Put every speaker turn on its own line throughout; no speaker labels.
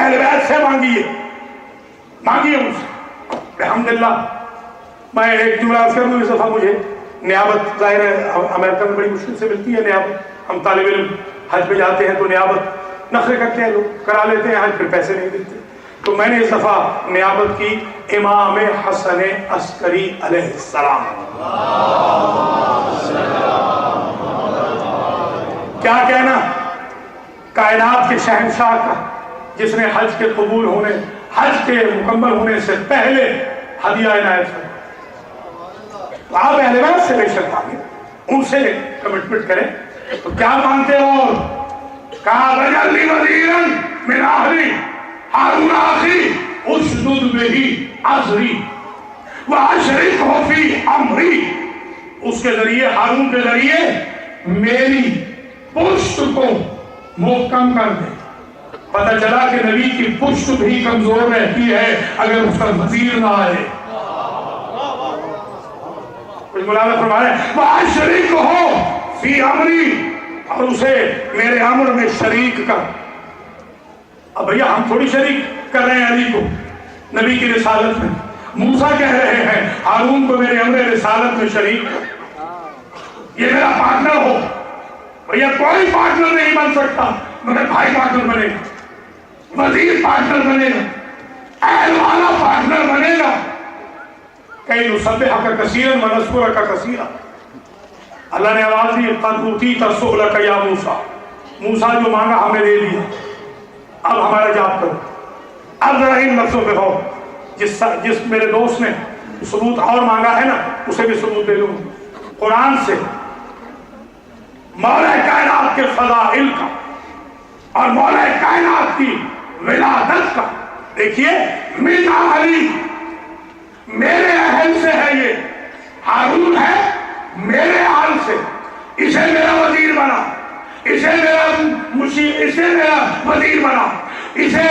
اہل بیت سے مانگیے ان سے۔ الحمدللہ میں ایک جملہ عرض کر دوں، اس دفعہ مجھے نیابت ظاہر ہے امریکہ میں بڑی مشکل سے ملتی ہے نیابت، ہم طالب علم حج پہ جاتے ہیں تو نیابت نخرے کرتے ہیں لوگ، کرا لیتے ہیں حج، پھر پیسے نہیں دیتے، تو میں نے اس دفعہ نیابت کی امام حسن عسکری علیہ السلام۔ کیا کہنا کائنات کے شہنشاہ کا، جس نے حج کے قبول ہونے، حج کے مکمل ہونے سے پہلے ہدیہ عنایت کیا۔ تو آپ اہل بیت سے بے شک آگے ان سے کمٹمنٹ کریں، تو کیا مانتے ہو؟ کہا وَجَعَلْ لِي وَزِيرًا مِنْ أَهْلِي هَارُونَ أَخِي أُشْدُدْ بِهِ أَزْرِي وَأَشْرِكْهُ فِي أَمْرِي، اس کے ذریعے، ہارون کے ذریعے میری پشت کو محکم کر دے۔ پتہ چلا کہ نبی کی پشت بھی کمزور رہتی ہے اگر اس کا وزیر نہ آئے۔ کچھ مولانا فرمایا وَأَشْرِكْهُ فِي أَمْرِي، اور اسے میرے امر میں شریک کر۔ اب بھیا ہم تھوڑی شریک کر رہے ہیں علی کو نبی کی رسالت میں، موسیٰ کہہ رہے ہیں ہارون کو میرے امر رسالت میں شریک کر، یہ میرا پارٹنر ہو۔ بھیا کوئی پارٹنر نہیں بن سکتا مگر بھائی پارٹنر بنے گا، وزیر پارٹنر بنے گا، اہل والا پارٹنر بنے گا۔ کئی نسبحک کثیرا ونذکرک کثیرا، اللہ نے آواز دی قد اوتیت سؤلک یا موسیٰ، موسیٰ جو مانگا ہم نے دے دیا، اب ہمارا جواب کرو۔ اب ذرا ان لفظوں پہ ہو، جس میرے دوست نے ثبوت اور مانگا ہے نا اسے بھی ثبوت دے دوں قرآن سے، مولا کائنات کے فضائل کا اور مولا کائنات کی ولادت کا۔ دیکھیے من اہلی، میرے اہل سے ہے، یہ ہارون ہے میرے اہل سے، اسے میرا وزیر بنا، اسے میرا وزیر بنا، اسے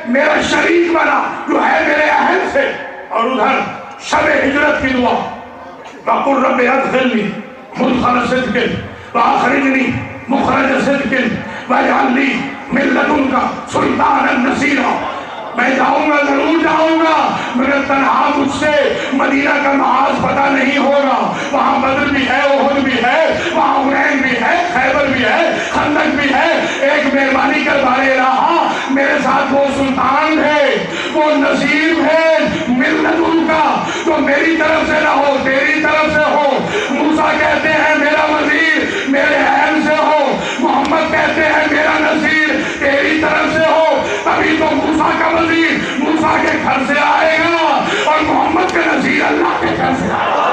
میرا شریک بنا جو ہے میرے اہل سے۔ اور ادھر شب ہجرت کی دعا وَقُلْ رَبِّ أَدْخِلْنِي مُدْخَلَ صِدْقٍ وَأَخْرِجْنِي مُخْرَجَ صِدْقٍ وَاجْعَلْ لِي مِن لَّدُنكَ سُلْطَانًا نَصِيرًا۔ میں جاؤں گا، ضرور جاؤں گا، مگر تنہا مجھ سے مدینہ کا محاذ پتہ نہیں ہوگا، وہاں بدر بھی ہے، احد بھی ہے، وہاں حنین بھی ہے، خیبر بھی ہے، خندق بھی ہے۔ ایک مہربانی کر بارے الہا، میرے ساتھ وہ سلطان ہے، وہ نصیر ہے من لدن کا، جو میری طرف سے نہ ہو تیری طرف سے ہو۔ موسیٰ کہتے ہیں میرا وزیر میرے اہل سے ہو، محمد کہتے ہیں میرا نصیر تیری طرف سے ہو، تبھی تو موسیٰ کا وزیر موسیٰ کے گھر سے آئے گا اور محمد کا نصیر اللہ کے گھر سے آئے گا۔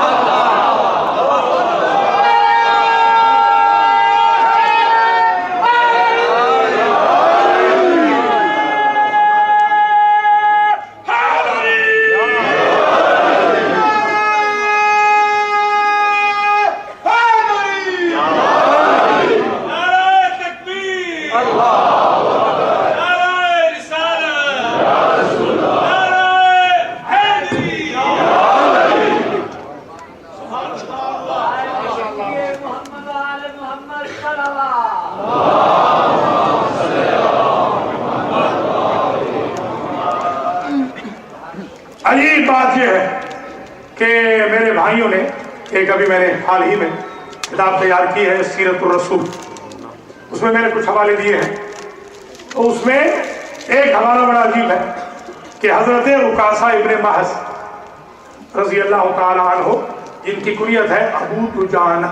عجیب بات یہ ہے کہ میرے بھائیوں نے ایک ابھی میں نے حال ہی میں کتاب تیار کی ہے سیرت الرسول، اس میں میں نے کچھ حوالے دیے ہیں، تو اس میں ایک حوالہ بڑا عجیب ہے کہ حضرت عکاشہ ابن محض رضی اللہ تعالی عنہ، جن کی کنیت ہے ابو دجانہ،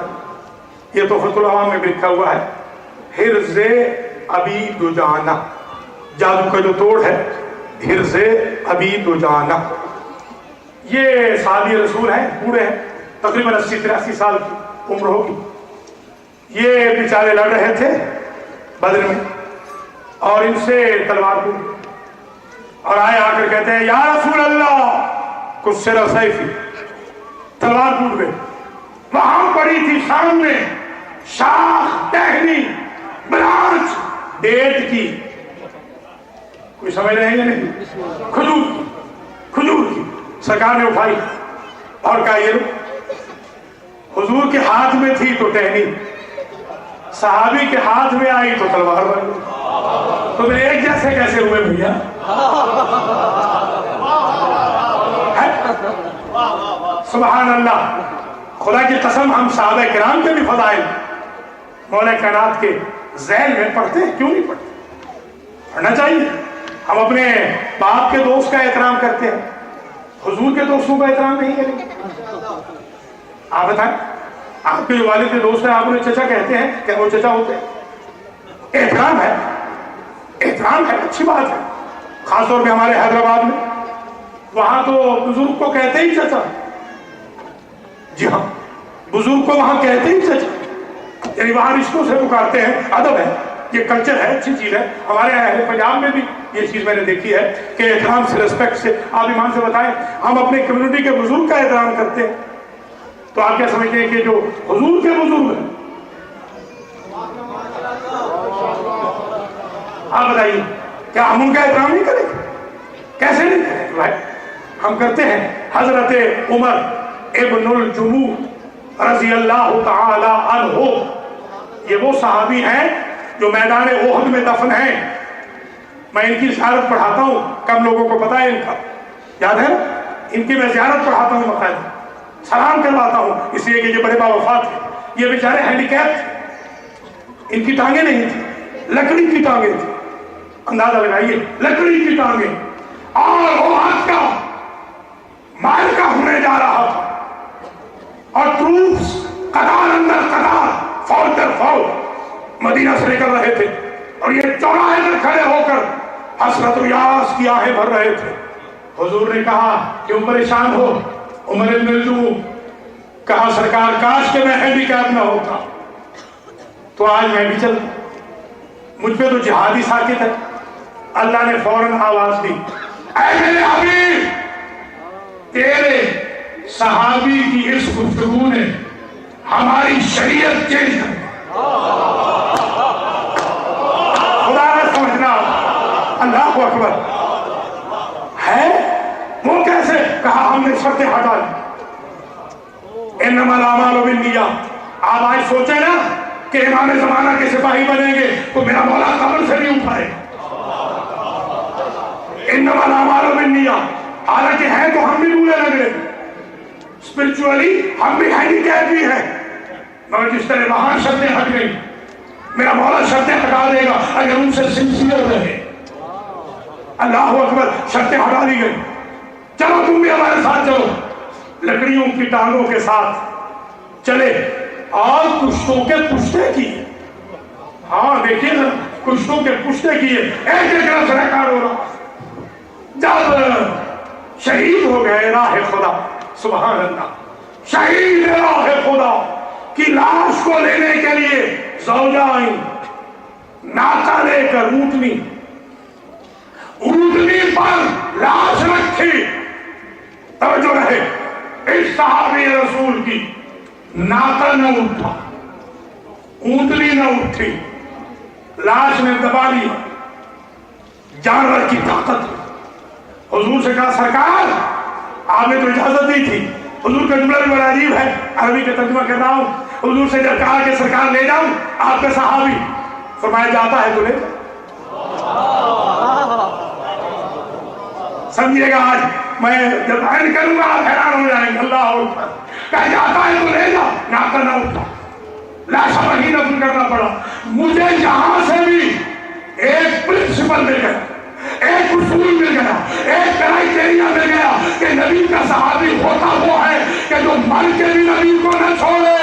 یہ تحفۃ العوام میں لکھا ہوا ہے حرز ابی دجانہ، جادو کا جو توڑ ہے حرز ابی دجانہ، یہ صحابی رسول ہیں، بوڑھے ہیں، تقریباً 80-83 سال کی عمر ہوگی۔ یہ بیچارے لڑ رہے تھے بدر میں اور ان سے تلوار ٹوٹ، اور آئے آ کر کہتے ہیں یا رسول اللہ کسر سیفی، تلوار ٹوٹ گئی۔ وہاں پڑی تھی سامنے شاخ، ٹہنی، برانچ ڈیٹ کی، کوئی سمجھ رہے ہیں یا نہیں، کھجور کی، سرکار نے اٹھائی اور کہا یہ حضور کے ہاتھ میں تھی تو ٹہنی، صحابی کے ہاتھ میں آئی تو تلوار بن گئی۔ تو پھر ایک جیسے کیسے ہوئے بھیا؟ سبحان اللہ، خدا کی قسم ہم صحابہ کرام کے بھی فضائل مولا کائنات کے ذیل میں پڑھتے ہیں، کیوں نہیں پڑھتے؟ پڑھنا چاہیے۔ ہم اپنے باپ کے دوست کا احترام کرتے ہیں، حضور کے دوستوں کا احترام نہیں کریں گے؟ آپ بتائیں، آپ کے والد کے دوست ہیں، آپ انہیں چچا کہتے ہیں، کیا وہ چچا ہوتے ہیں؟ احترام ہے، احترام ہے، اچھی بات ہے۔ خاص طور پہ ہمارے حیدرآباد میں وہاں تو بزرگ کو کہتے ہی چچا، جی ہاں، بزرگ کو وہاں کہتے ہی چچا، یعنی وہاں رشتوں سے پکارتے ہیں، ادب ہے، یہ کلچر ہے، اچھی چیز ہے۔ ہمارے اہل پنجاب میں بھی یہ چیز میں نے دیکھی ہے کہ احترام سے، ریسپیکٹ سے۔ آپ ایمان سے بتائیں، ہم اپنے کمیونٹی کے بزرگ کا احترام کرتے ہیں، تو آپ کیا سمجھتے ہیں کہ جو حضور کے بزرگ ہیں، آپ بتائیے کیا ہم ان کا احترام نہیں کریں گے؟ کیسے نہیں کریں گے بھائی؟ ہم کرتے ہیں۔ حضرت عمر ابن الجموع رضی اللہ تعالی عنہ، یہ وہ صحابی ہیں جو میدان احد میں دفن ہیں۔ میں ان کی زیارت پڑھاتا ہوں، کم لوگوں کو پتا ہے ان کا، یاد ہے نا؟ ان کی میں زیارت پڑھاتا ہوں، باقاعدہ سلام کرواتا ہوں، اس لیے کہ یہ بڑے باوفات تھے، یہ بیچارے ہینڈی کیپ تھے، ان کی ٹانگیں نہیں تھی، لکڑی کی ٹانگیں تھی۔ اندازہ لگائیے، لکڑی کی ٹانگیں، اور وہ ہاتھ کا مائرکہ ہونے جا رہا تھا، اور ٹروپس قطار اندر قطار، فوج در فوج مدینہ سے نکل رہے تھے، اور یہ چوراہے پر کھڑے ہو کر حسرت و یاس کی آہیں بھر رہے تھے۔ حضور نے کہا کیوں پریشان ہو؟ عمر ابن الجموع کہا سرکار کاش کہ میں ہینڈی کیپ نہ ہوتا، تو آج میں بھی چل، مجھ پہ تو جہادی ساکت ہے۔ اللہ نے فوراً آواز دی، اے میرے حبیب، تیرے صحابی کی اس گفتگو نے ہماری شریعت چینج کر دی۔ خدا نہ سمجھنا، اللہ اکبر ہے وہ کیسے؟ کہا ہم نے شرطیں ہٹا لی، انما الاعمال بالنیات۔ آپ آج سوچیں نا کہ امام زمانہ کے سپاہی بنیں گے تو میرا مولا قبر سے نہیں اٹھائے، انما الاعمال بالنیات۔ حالانکہ ہیں تو ہم بھی بولے لگ رہے، اسپرچولی ہم بھی ہینڈیکیپ بھی ہیں، مگر جس طرح وہاں شرطیں ہٹ گئی، میرا مولا شرطیں ہٹا دے گا اگر ان سے سنسیئر رہے۔ اللہ اکبر، شرطیں ہٹا دی گئی، چلو تم بھی ہمارے ساتھ چلو۔ لکڑیوں کی ٹانگوں کے ساتھ چلے اور کشتوں کے پشتے کیے۔ ہاں دیکھیے نا، کشتوں کے پشتے کیے، ایک ایک رس ریکارڈ ہو رہا۔ جب شہید ہو گئے راہ خدا، سبحان اللہ، شہید راہ خدا کی لاش کو لینے کے لیے زوجہ آئی، ناکہ لے کر اونٹنی پر لاش رکھی۔ توجہ رہے، اس صحابی رسول کی ناکہ نہ اٹھا، اونٹنی نہ اٹھی، لاش نے دبا لی، جانور کی طاقت۔ حضور سے کہا سرکار آپ نے تو اجازت دی تھی۔ حضور کا جملہ بھی بڑا عجیب ہے، عربی کا ترجمہ کر رہا ہوں۔ حضور سے جب کہا کہ سرکار لے جاؤں آپ کا صحابی، فرمایا جاتا ہے تو لے جاؤ۔ سمجھیے گا، آج میں جب عین کروں گا آپ حیران ہو جائیں گے۔ اللہ اکبر، کہا جاتا ہے تو لے جاؤ، ناکہ نہ اٹھا، لاشا وہیں دفن کرنا پڑا۔ مجھے یہاں سے بھی ایک پرنسپل مل گیا، ایک اصول مل گیا، ایک کرائٹیریا مل گیا کہ نبی کا صحابی ہوتا وہ ہے کہ جو مر کے بھی نبی کو نہ چھوڑے۔